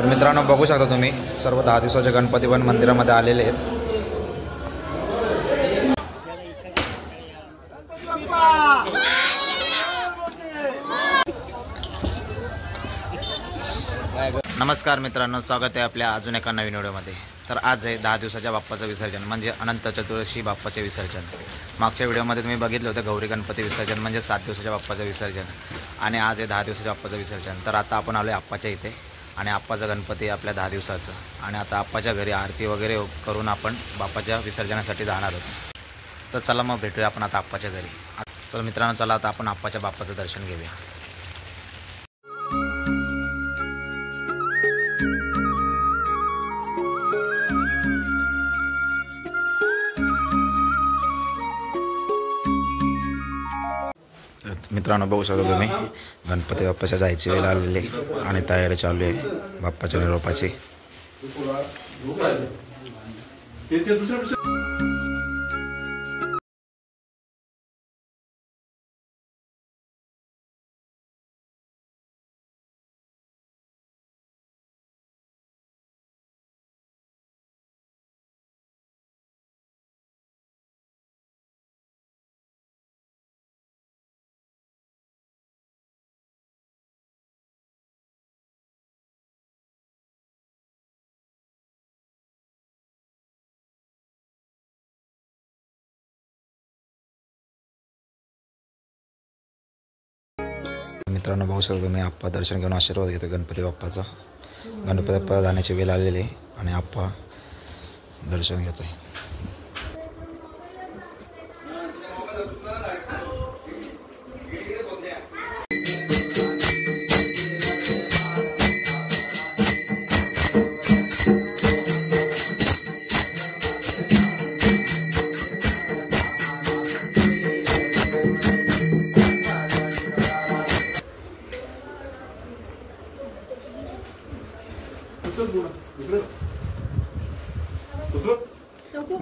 तर मित्रांनो बघू शकता तुम्ही सर्व 10 दिवसाचे गणपती पण मंदिरामध्ये आलेले आहेत। नमस्कार मित्रांनो, स्वागत आहे आपल्या अजून एका नवीन व्हिडिओमध्ये। तर आज आहे 10 दिवसाच्या बाप्पाचं विसर्जन म्हणजे अनंत चतुर्दशी बाप्पाचे विसर्जन। मागच्या व्हिडिओमध्ये तुम्ही बघितलं होतं गौरी गणपती विसर्जन म्हणजे 7 दिवसाच्या बाप्पाचं विसर्जन आणि आज आहे 10 दिवसाच्या बाप्पाचं विसर्जन। तर आता आपण आलो आहे आप्पाच्या इथे आणि आप्पाचा गणपती आपल्या 10 दिवसाचं आणि आता आप्पाच्या घरी आरती वगैरे करून आपण बाप्पाच्या विसर्जनासाठी जाणार आहोत। तर चला मग भेटूया आपण आता आप्पाच्या घरी। चला मित्रांनो, चला आता आपण आप्पाच्या बाप्पाचं दर्शन घेऊया। मित्रांनो बघू शकता तुम्ही गणपती बाप्पाच्या जायची वेळ आलेली आणि तयारी चालू आहे बाप्पाच्या निरोपाची। मित्रांनो बघू शकता तुम्ही आप्पा दर्शन घेऊन आशीर्वाद घेतो गणपती बाप्पाचा। गणपती बाप्पा जाण्याची वेळ आलेली आहे आणि आप्पा दर्शन घेतोय।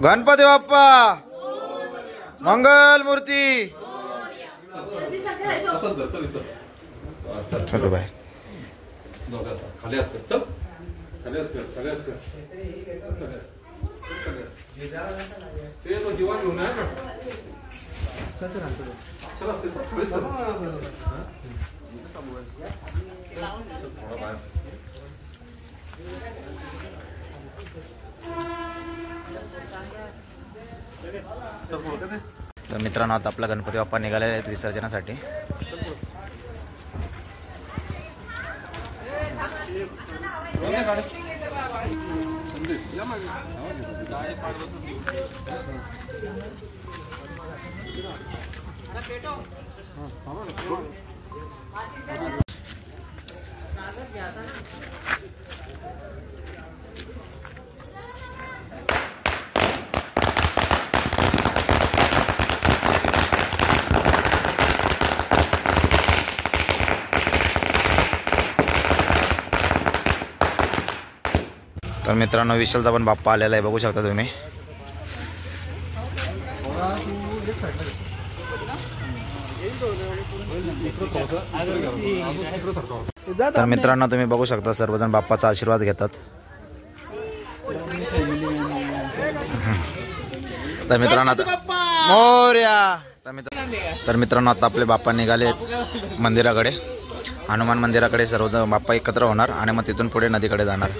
गणपती बाप्पा मंगल मूर्ती चलो बाहेर तर मित्रांनो आता आपला गणपती बाप्पा निघालेले आहेत विसर्जनासाठी। तर मित्रांनो विशालचा पण बाप्पा आलेला आहे, बघू शकता तुम्ही। तर मित्रांनो तुम्ही बघू शकता सर्वजण बाप्पाचा आशीर्वाद घेतात। तर मित्रांनो आता मोरया। तर मित्रांनो आता आपले बाप्पा निघाले मंदिराकडे, हनुमान मंदिराकडे। सर्वजण बाप्पा एकत्र होणार आणि मग तिथून पुढे नदीकडे जाणार।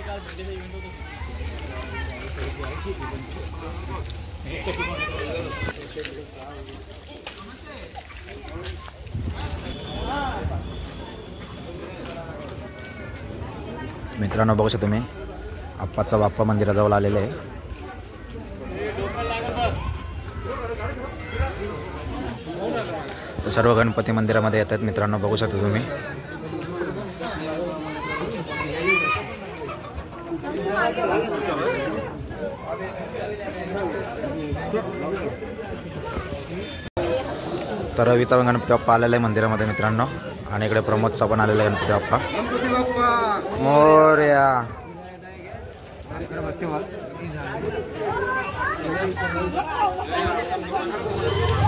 मित्रांनो बघू शकता तुम्ही आप्पाचा बाप्पा मंदिराजवळ आलेले आहे। सर्व गणपती मंदिरामध्ये येतात मित्रांनो, बघू शकता तुम्ही। तर रवीचा गणपती बाप्पा आलेला आहे मंदिरामध्ये मित्रांनो आणि इकडे प्रमोदचा पण आलेला आहे गणपती बाप्पा मोरया।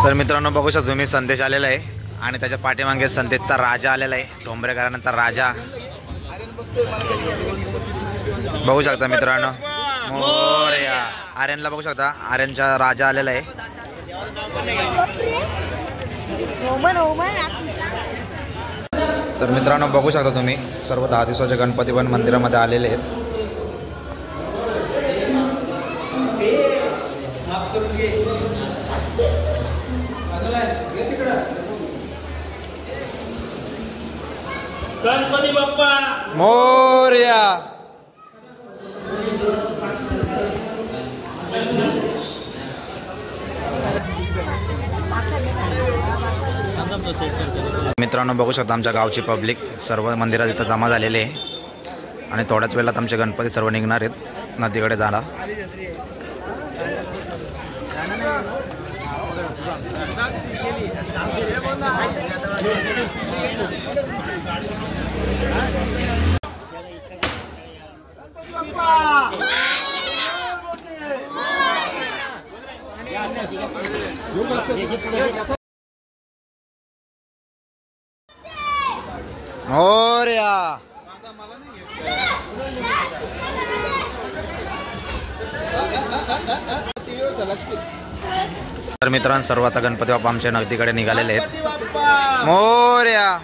तर मित्रांनो बघू शकता तुम्ही संदेश आलेला आहे आणि त्याच्या पाठीमागे संदेशचा राजा आलेला आहे, डोंबरेकरांचा राजा। बघू शकता मित्रांनो मोरया. आर्यनला बघू शकता, आर्यनचा राजा आलेला आहे. तर मित्रांनो बघू शकता तुम्ही सर्व 10 दिवसाचे गणपती पण मंदिरामध्ये आलेले आहेत. गणपती बाप्पा मोरया. मित्रांनो बघू शकता आमच्या गावची पब्लिक सर्व मंदिरात इथं जमा झालेले आहे आणि थोड्याच वेळात आमचे गणपती सर्व निघणार आहेत नदीकडे जाणार. मोरया. तर मित्रांनो सर्व आता गणपती बाप्पा आमच्या नगदीकडे निघालेले आहेत. मोरया.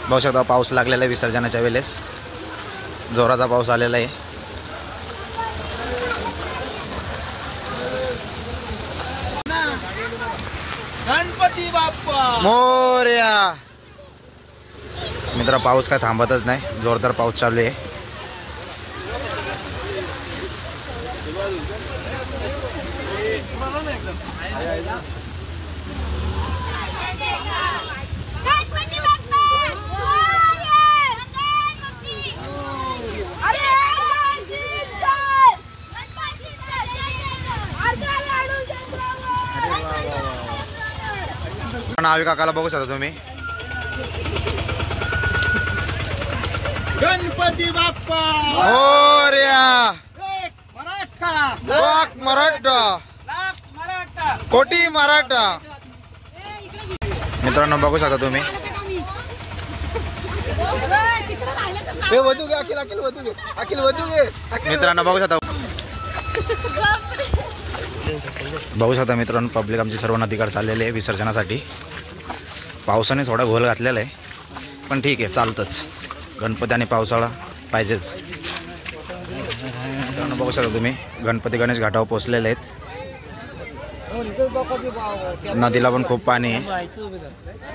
बघू शकता पाऊस लागलेला आहे विसर्जनाच्या वेळेस, जोराचा पाऊस आलेला आहे. गणपती बाप्पा मोरया. मित्र पाऊस काय थांबतच नाही, जोरदार पाऊस चालू आहे. नावी काकाला बघू शकता तुम्ही. गणपती बाप्पा मोरया. मराठा वाक मराठा मराठा कोटी मराठा. मित्रांनो बघू शकता तुम्ही. मित्रांनो बघू शकता बघू शकता मित्रांनो पब्लिक आमची सर्व नदीकडे चाललेली आहे विसर्जनासाठी. पावसाने थोडा घोल घातलेला आहे पण ठीक आहे, चालतंच. गणपती आणि पावसाळा पाहिजेच. मित्रांनो बघू शकता तुम्ही गणपती गणेश घाटावर पोचलेले आहेत. नदीला पण खूप पाणी आहे.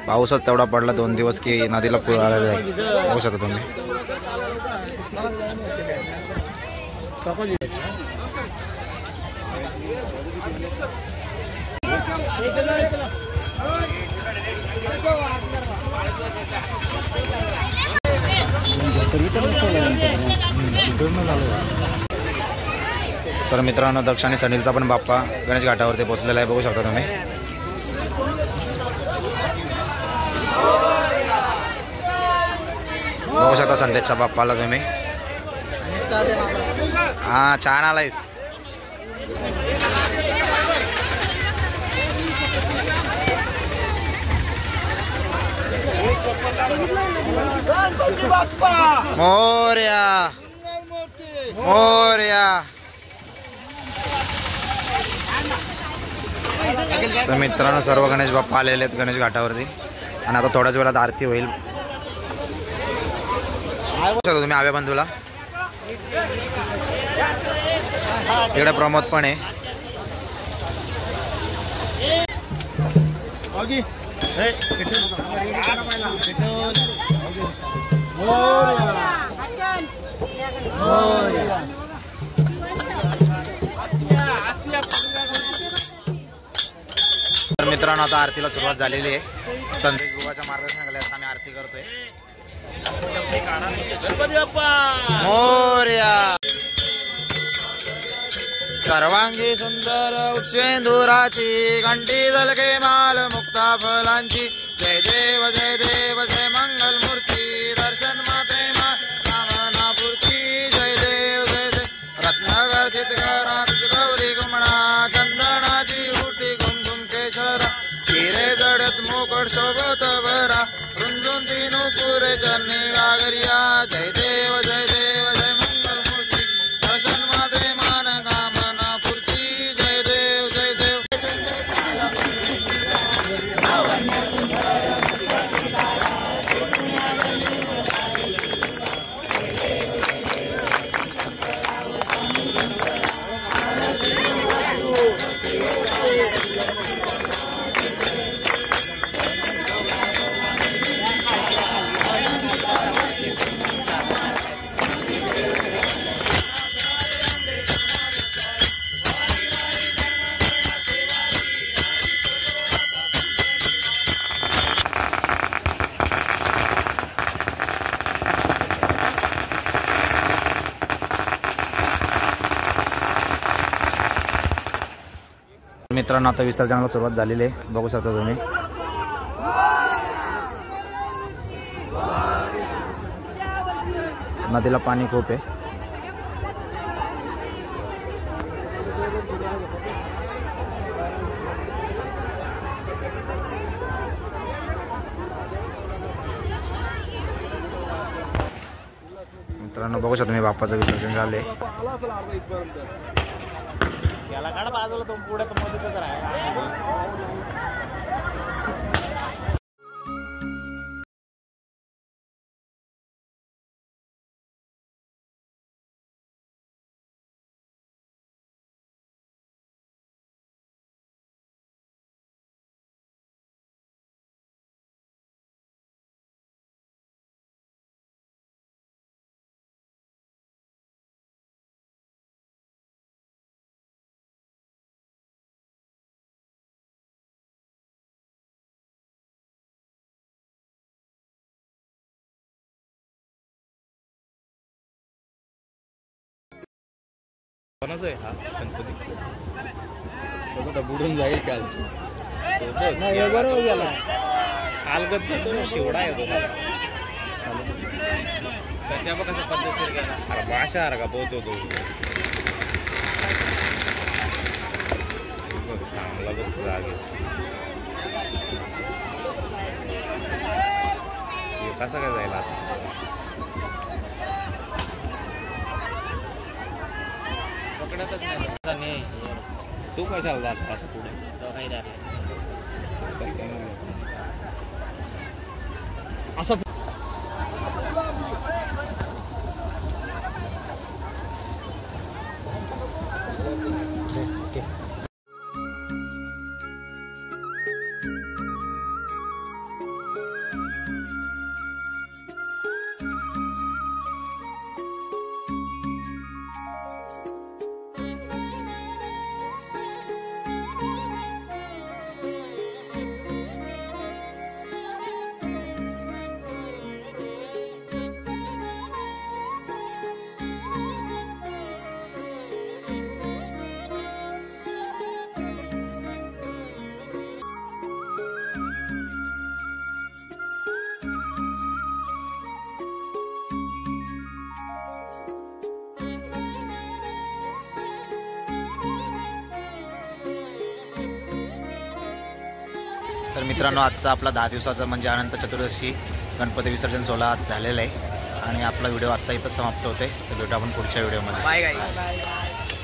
पाऊसच तेवढा पडला 2 दिवस की नदीला पूर आलेला आहे. बघू शकता तुम्ही. तर मित्रांनो दक्ष आणि सनीलचा पण बाप्पा गणेश घाटावरती पोहोचलेला आहे. बघू शकता तुम्ही. बघू शकता संदेशच्या बाप्पाला तुम्ही. हा छान आलायस. मोरया मोरया. तर मित्रांनो सर्व गणेश बाप्पा आलेले आहेत गणेश घाटावरती आणि आता थोड्याच वेळात आरती होईल. तुम्ही आव्या बंधूला इकडे प्रमोद पण आहे. तर मित्रांनो आता आरतीला सुरुवात झालेली आहे. संदेश बुवाच्या मार्गदर्शनाखाली आम्ही आरती करतोय. गणपती बाप्पा मोरया. सर्वांगी सुंदर उक्षेंदुराची घंटी झलके माल मुक्ता फलांची. जय देव जय देव जय मंगल मूर्ती दर्शन मात्रे मा कामना पूर्ती. जय देव जय देव. रत्नगर्जित घरात गौरी गुमणा चंदनाची उटी कुमकुम केशरा. हिरे जडत मोकट सोबत भरा रुंजून तीनू पुरे चरणी गागरिया. जय देव जय देव जय मंगल मूर्ती दर्शन मात्रे मान कामना पूर्ती. जय देव जय देव. मित्रांनो आता विसर्जनाला सुरुवात झालेली आहे. बघू शकता तुम्ही. नदीला पाणी खूप आहे. मित्रांनो बघू शकता तुम्ही बाप्पाचं विसर्जन झाले. याला काढ बाजूला तो पुढे मध्येच राहा. बुडून जाईल काल बरोबर गेला. अलगदचा तो शिवडा आहे कशा कशा पद्धतशीर गेला. अरे भाषा अरे का पोहतो तो चांगला बघ राग कसा काय जाईल आता. पकडतच नाही. तू कशाला जात आता पुढे. असं तर मित्रांनो आजचा आपला 10 दिवसाचा म्हणजे अनंत चतुर्दशी गणपती विसर्जन सोहळा झालेला आहे आणि आपला व्हिडिओ आजचा इथं समाप्त होते. तर भेटू आपण पुढच्या व्हिडिओमध्ये. बाय गाईस.